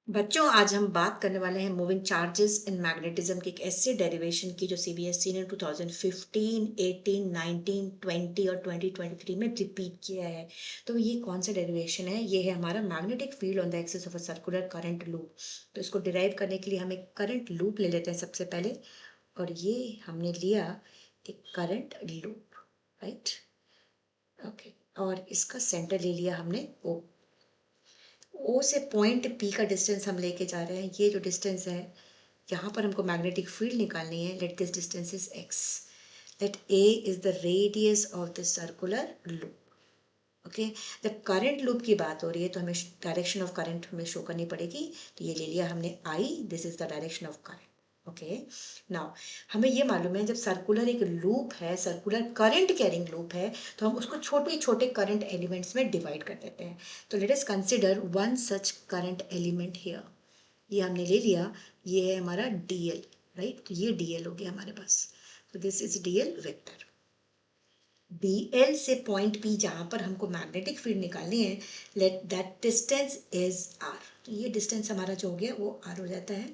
बच्चों, आज हम बात करने वाले हैं मूविंग चार्जेस इन मैग्नेटिज्म की एक ऐसे डेरिवेशन की जो सीबीएसई ने 2015, 18, 19, 20 और 2023 में रिपीट किया है। तो ये कौन सा डेरिवेशन है? ये है हमारा magnetic field on the axis of a circular current loop. तो इसको डिराइव करने के लिए हम एक करंट लूप ले लेते हैं सबसे पहले। और ये हमने लिया एक करंट लूप, राइट? ओके। और इसका सेंटर ले लिया हमने ओ। ओ से पॉइंट पी का डिस्टेंस हम लेके जा रहे हैं। ये जो डिस्टेंस है, यहाँ पर हमको मैग्नेटिक फील्ड निकालनी है। Let this distance is X. Let A is the radius of the circular loop. Okay, जब करंट लूप की बात हो रही है तो हमें डायरेक्शन ऑफ करंट हमें शो करनी पड़ेगी। तो ये ले लिया हमने I, this is the direction of current. Okay, now हमें ये मालूम है जब सर्कुलर एक लूप है, सर्कुलर करंट कैरिंग लूप है, तो हम उसको छोटे छोटे करंट एलिमेंट्स में डिवाइड कर देते हैं। तो let us consider one such current element here. ये हमने ले लिया, ये है हमारा डीएल, राइट? तो ये डीएल हो गया हमारे पास। तो this is DL vector. DL से पॉइंट पी जहां पर हमको मैग्नेटिक फील्ड निकालनी है, let that distance is R. तो ये डिस्टेंस हमारा जो हो गया वो आर हो जाता है।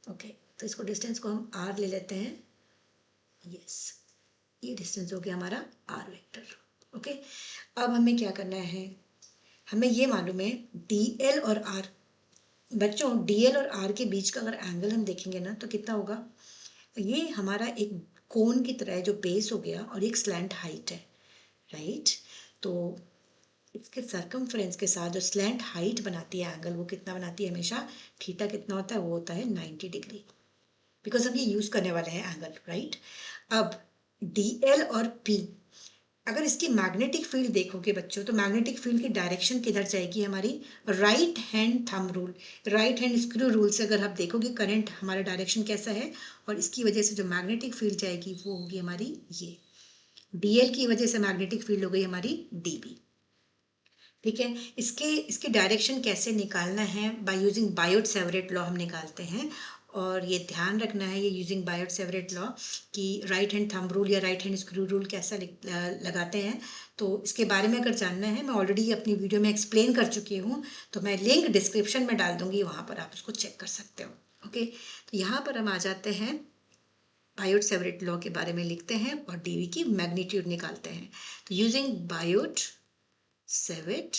ओके, तो इसको डिस्टेंस को हम आर ले लेते हैं। यस, ये डिस्टेंस हो गया हमारा आर वेक्टर। ओके, अब हमें क्या करना है? हमें ये मालूम है डी एल और आर। बच्चों, डीएल और आर के बीच का अगर एंगल हम देखेंगे ना तो कितना होगा? ये हमारा एक कोन की तरह है जो बेस हो गया और एक स्लैंट हाइट है, राइट? तो इसके सर्कमफ्रेंस के साथ जो स्लैंट हाइट बनाती है एंगल, वो कितना बनाती है हमेशा? थीटा कितना होता है? वो होता है 90 डिग्री। बिकॉज हम ये यूज करने वाले हैं एंगल, राइट? अब डी एल और पी, अगर इसकी मैग्नेटिक फील्ड देखोगे बच्चों, तो मैग्नेटिक फील्ड की डायरेक्शन किधर जाएगी हमारी? Right hand thumb rule, right hand screw rule से अगर आप देखोगे करंट हमारा डायरेक्शन कैसा है, और इसकी वजह से जो मैग्नेटिक फील्ड जाएगी वो होगी हमारी ये। डीएल की वजह से मैग्नेटिक फील्ड हो गई हमारी डीबी। ठीक है, इसके इसकी डायरेक्शन कैसे निकालना है? बाय यूजिंग बायोट सेवरेट लॉ हम निकालते हैं। और ये ध्यान रखना है, ये यूजिंग बायोट सेवरेट लॉ कि राइट हैंड थंब रूल या राइट हैंड स्क्रू रूल कैसा लगाते हैं। तो इसके बारे में अगर जानना है, मैं ऑलरेडी अपनी वीडियो में एक्सप्लेन कर चुकी हूँ, तो मैं लिंक डिस्क्रिप्शन में डाल दूंगी, वहाँ पर आप उसको चेक कर सकते हो। ओके, तो यहाँ पर हम आ जाते हैं, बायोट सेवरेट लॉ के बारे में लिखते हैं और डीवी की मैग्नीट्यूड निकालते हैं। तो using Biot Savart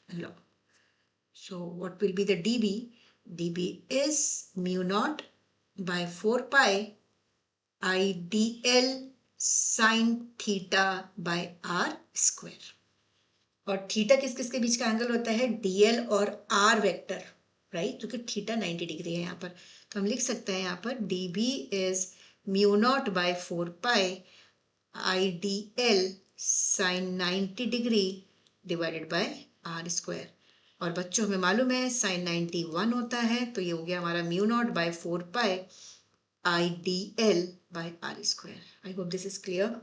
law. So what will be the dB? dB is mu naught by 4 pi I dl sin theta by r square. और थीटा किस किस के बीच का एंगल होता है? dl और r वेक्टर, राइट? क्योंकि थीटा 90 डिग्री है यहाँ पर। तो हम लिख सकते हैं यहाँ पर dB is mu naught by 4 pi I dl sin 90 degree divided by r square. और बच्चों, हमें मालूम है साइन 91 होता है, तो ये हो गया हमारा mu naught by 4 pi I D L by R square. I hope this is clear.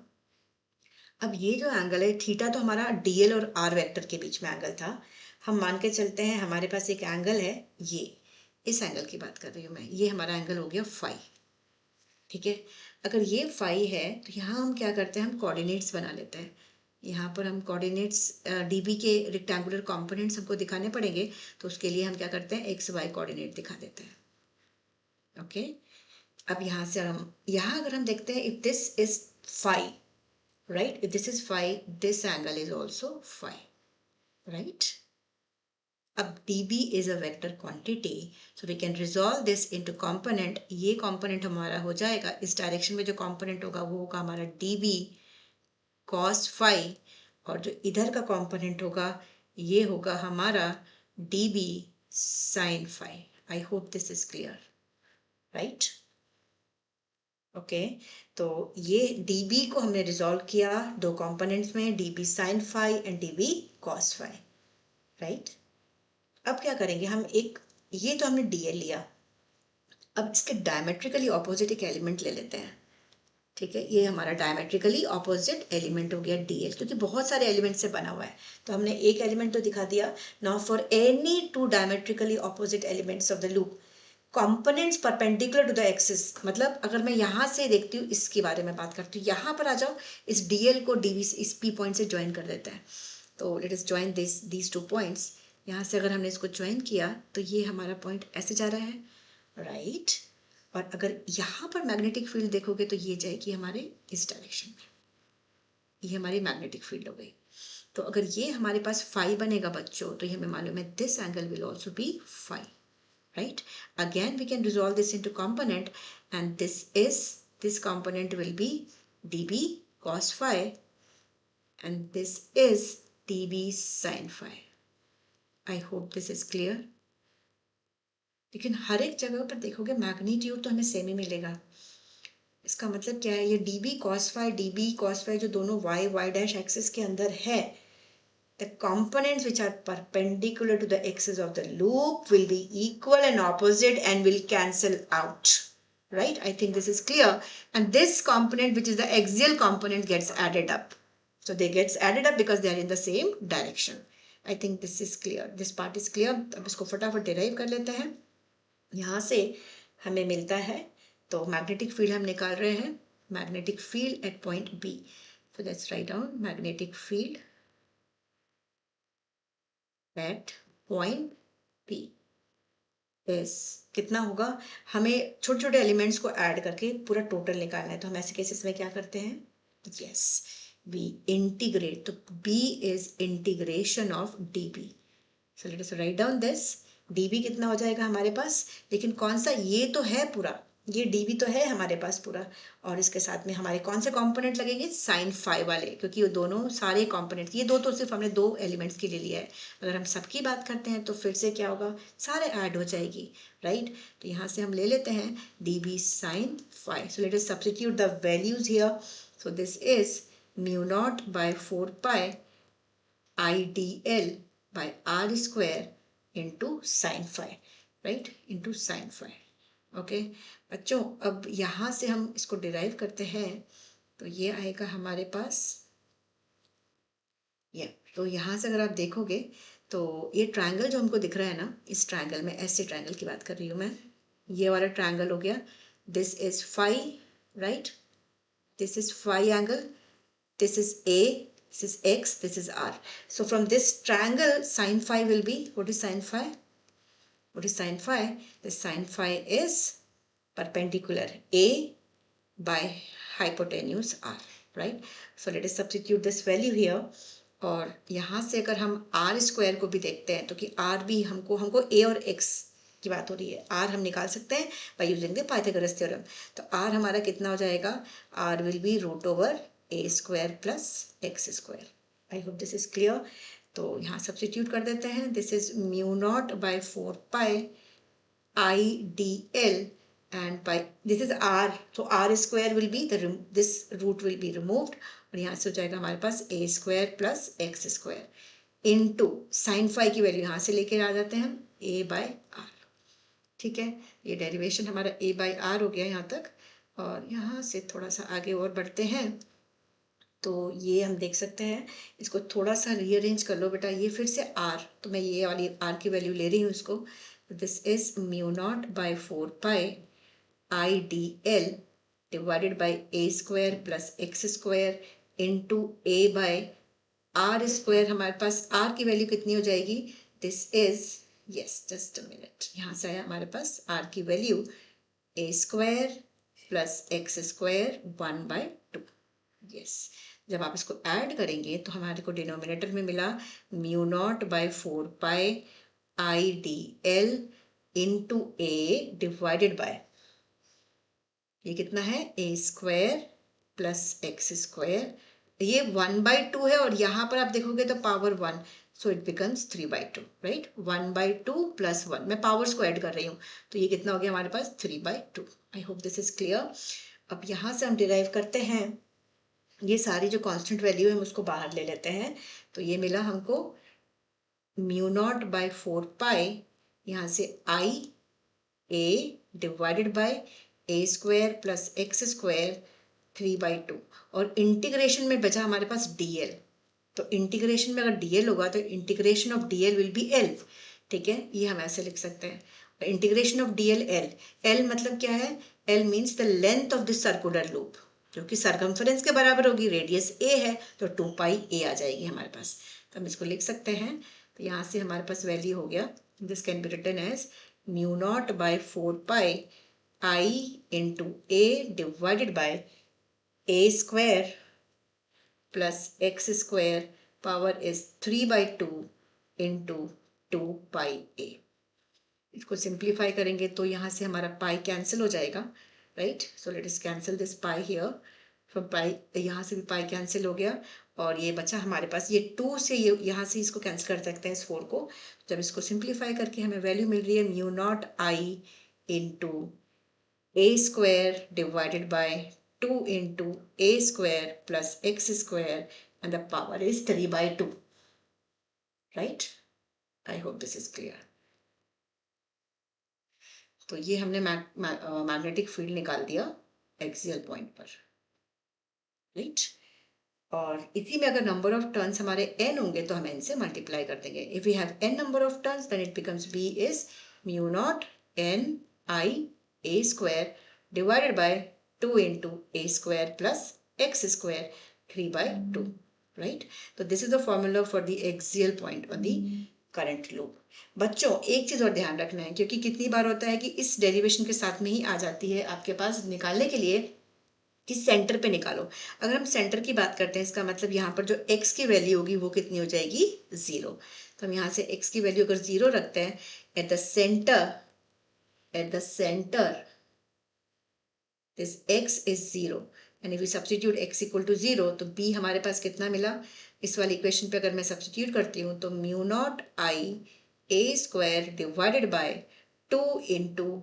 अब ये जो एंगल है थीटा, तो हमारा डीएल और आर वेक्टर के बीच में एंगल था। हम मान के चलते हैं हमारे पास एक एंगल है, ये इस एंगल की बात कर रही हूँ मैं, ये हमारा एंगल हो गया फाई। ठीक है, अगर ये फाई है तो यहाँ हम क्या करते हैं? हम कोऑर्डिनेट्स बना लेते हैं। यहाँ पर हम कोऑर्डिनेट्स, डीबी के रेक्टेंगुलर कंपोनेंट्स हमको दिखाने पड़ेंगे, तो उसके लिए हम क्या करते हैं? एक्स वाई कोऑर्डिनेट दिखा देते हैं। ओके, अब यहाँ से हम, यहाँ अगर हम देखते हैं, if this is phi, right, if this is phi, this angle is also phi, right? अब dB is a vector quantity, so we can resolve this into component. ये component हमारा हो जाएगा, इस डायरेक्शन में जो component होगा वो होगा हमारा dB cos phi, और जो इधर का component होगा ये होगा हमारा dB sin phi. I hope this is clear, right? Okay, तो ये dB को हमने रिजॉल्व किया दो कंपोनेंट्स में, dB sin phi and dB cos phi, right? अब क्या करेंगे हम? एक, ये तो हमने dl लिया, अब इसके डायमेट्रिकली ऑपोजिट एक एलिमेंट ले लेते हैं। ठीक है, ये हमारा डायमेट्रिकली ऑपोजिट एलिमेंट हो गया dl, क्योंकि बहुत सारे एलिमेंट से बना हुआ है, तो हमने एक एलिमेंट तो दिखा दिया। Now for any two diametrically opposite elements of the loop, components perpendicular to the axis, मतलब अगर मैं यहाँ से देखती हूँ, इसके बारे में बात करती हूँ, यहाँ पर आ जाओ, इस dl को dv से, इस p पॉइंट से ज्वाइन कर देते हैं। तो let us join this two points. यहाँ से अगर हमने इसको ज्वाइन किया तो ये हमारा पॉइंट ऐसे जा रहा है, राइट। और अगर यहाँ पर मैग्नेटिक फील्ड देखोगे तो ये जाएगी हमारे इस डायरेक्शन में, ये हमारी मैग्नेटिक फील्ड हो गई। तो अगर ये हमारे पास फाई बनेगा बच्चों, तो ये हमें मालूम है this angle will also be phi, right? Again we can resolve this into component, and this component will be dB cos phi, and this is dB sin phi. I hope this is clear. लेकिन हर एक जगह पर देखोगे magnitude तो हमें same ही मिलेगा। इसका मतलब क्या है, ये dB cos phi जो दोनों y dash axis के अंदर है, the components which are perpendicular to the axis of the loop will be equal and opposite and will cancel out, right? I think this is clear. And this component, which is the axial component, gets added up. So they gets added up because they are in the same direction. I think this is clear. This part is clear. अब इसको फटाफट derive कर लेते हैं। यहाँ से हमें मिलता है, तो magnetic field हम निकाल रहे हैं, magnetic field at point B. So let's write down magnetic field at point P is कितना होगा। हमें छोटे छोटे एलिमेंट्स को ऐड करके पूरा टोटल निकालना है, तो हम ऐसे केसेस में क्या करते हैं, यस वी इंटीग्रेट। तो B is integration of dB। So let us write down this. dB कितना हो जाएगा हमारे पास, लेकिन कौन सा, ये तो है पूरा, ये dB तो है हमारे पास पूरा, और इसके साथ में हमारे कौन से कंपोनेंट लगेंगे, साइन फाई वाले, क्योंकि वो दोनों सारे कंपोनेंट, ये दो तो सिर्फ हमने दो एलिमेंट्स के लिए लिया है, अगर हम सबकी बात करते हैं तो फिर से क्या होगा, सारे ऐड हो जाएगी, राइट। तो यहाँ से हम ले लेते हैं dB sine phi. So let us substitute the values here. So this is mu naught by 4 pi IDL by R square into sin phi, right? Into sin phi. Okay बच्चों, अब यहाँ से हम इसको डिराइव करते हैं, तो ये आएगा हमारे पास, ये तो यहाँ से अगर आप देखोगे तो ये ट्रायंगल जो हमको दिख रहा है ना, इस ट्रायंगल में, ऐसे ट्रायंगल की बात कर रही हूँ मैं, ये वाला ट्रायंगल हो गया, this is phi, right, this is phi angle, this is A, this is X, this is R. So from this triangle, sin phi will be, what is sin phi? What is sin phi? The sin phi is perpendicular A by hypotenuse R, right? So let us substitute this value here. और यहाँ से अगर हम R square को भी देखते हैं, तो कि R भी हमको A और X की बात हो रही है, R हम निकाल सकते हैं by using the Pythagoras theorem. तो R हमारा कितना हो जाएगा, R will be root over a square plus x square. I hope this is clear. तो यहाँ सब्स्टिट्यूट कर देते हैं, this is mu naught by 4 pi IDL and by this is R, so R square will be this root will be removed, और यहाँ से हो जाएगा हमारे पास a square plus x square into sin phi की वैल्यू यहाँ से लेकर आ जाते हैं हम a by r, ठीक है। ये डेरिवेशन हमारा a by r हो गया यहाँ तक, और यहाँ से थोड़ा सा आगे और बढ़ते हैं, तो ये हम देख सकते हैं, इसको थोड़ा सा रीअरेंज कर लो बेटा, ये फिर से R, तो मैं ये वाली R की वैल्यू ले रही हूँ इसको, this is mu naught by 4 pi IDL divided by a square plus x square into a by r square. हमारे पास R की वैल्यू कितनी हो जाएगी, this is, yes just a minute, यहाँ से आया हमारे पास R की value a square plus x square 1/2, yes. जब आप इसको ऐड करेंगे तो हमारे को डिनोमिनेटर में मिला mu naught by 4 pi IDL into a divided by, ये कितना है, a square plus x square, ये 1/2 है, और यहाँ पर आप देखोगे तो power 1, so it becomes 3/2, right, 1/2 plus 1, मैं पावर्स को ऐड कर रही हूँ, तो ये कितना हो गया हमारे पास 3/2। आई होप दिस इज क्लियर। अब यहाँ से हम डिराइव करते हैं, ये सारी जो कांस्टेंट वैल्यू है हम उसको बाहर ले लेते हैं, तो ये मिला हमको म्यू नॉट बाय 4 पाई, यहाँ से I A divided by A square plus x square 3/2, और इंटीग्रेशन में बचा हमारे पास dl, तो इंटीग्रेशन में अगर dl होगा तो integration of dl will be l, ठीक है, ये हम ऐसे लिख सकते हैं, इंटीग्रेशन ऑफ dl l मतलब क्या है, l means the length of this circular loop, जो कि सरकमफरेंस के बराबर होगी, रेडियस a है, तो 2 पाई a आ जाएगी हमारे पास, तो हम इसको लिख सकते हैं, तो यहाँ से हमारे पास वैल्यू हो गया, this can be written as mu naught by 4 pi I into a divided by A square plus x square power is 3/2 into 2 pi a. इसको सिंप्लीफाई करेंगे तो यहाँ से हमारा पाई कैंसिल हो जाएगा, right. So let us cancel this pi here from pi, यहाँ से भी पाई कैंसिल हो गया और ये बचा हमारे पास, ये 2 से ये यहाँ से इसको कैंसिल कर सकते हैं इस 4 को। जब इसको सिंप्लीफाई करके हमें वैल्यू मिल रही है mu naught I into A square divided by 2 into A square plus x square and the power is 3/2, right. I hope this is clear. तो ये हमने मैग्नेटिक फील्ड निकाल दिया एक्सियल पॉइंट पर, राइट। और इसी में अगर नंबर ऑफ टर्न्स हमारे n होंगे तो हम n से मल्टीप्लाई कर देंगे। If we have n number of turns then it becomes b is mu naught n i a square divided by 2 into A square plus x square 3/2, right. तो this is the formula for the axial point on the current loop. बच्चों एक चीज और ध्यान रखना है, क्योंकि कितनी बार होता है कि इस डेरिवेशन के साथ में ही आ जाती है आपके पास निकालने के लिए कि सेंटर पे निकालो। अगर हम सेंटर की बात करते हैं इसका मतलब यहाँ पर जो x की वैल्यू होगी वो कितनी हो जाएगी, 0। तो हम यहाँ से x की वैल्यू अगर 0 रखते हैं at the centre this x is 0 and if we substitute x equal to 0 तो b हमारे पास कितना मिला, इस वाली इक्वेशन पे अगर मैं सब्सटीट्यूट करती हूँ तो mu naught I A square divided by 2 into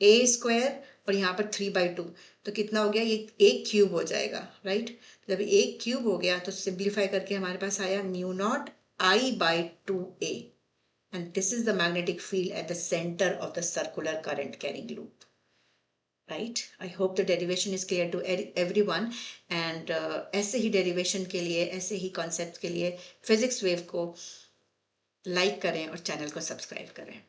A square और यहाँ पर 3/2, तो कितना हो गया, ये एक क्यूब हो जाएगा, राइट। जब एक क्यूब हो गया तो सिंप्लीफाई करके हमारे पास आया mu naught I by 2a and this is the magnetic field at the center of the circular current carrying loop, right। I hope the derivation is clear to everyone and ऐसे ही derivation के लिए, ऐसे ही concept के लिए physics wave को like करें और channel को subscribe करें।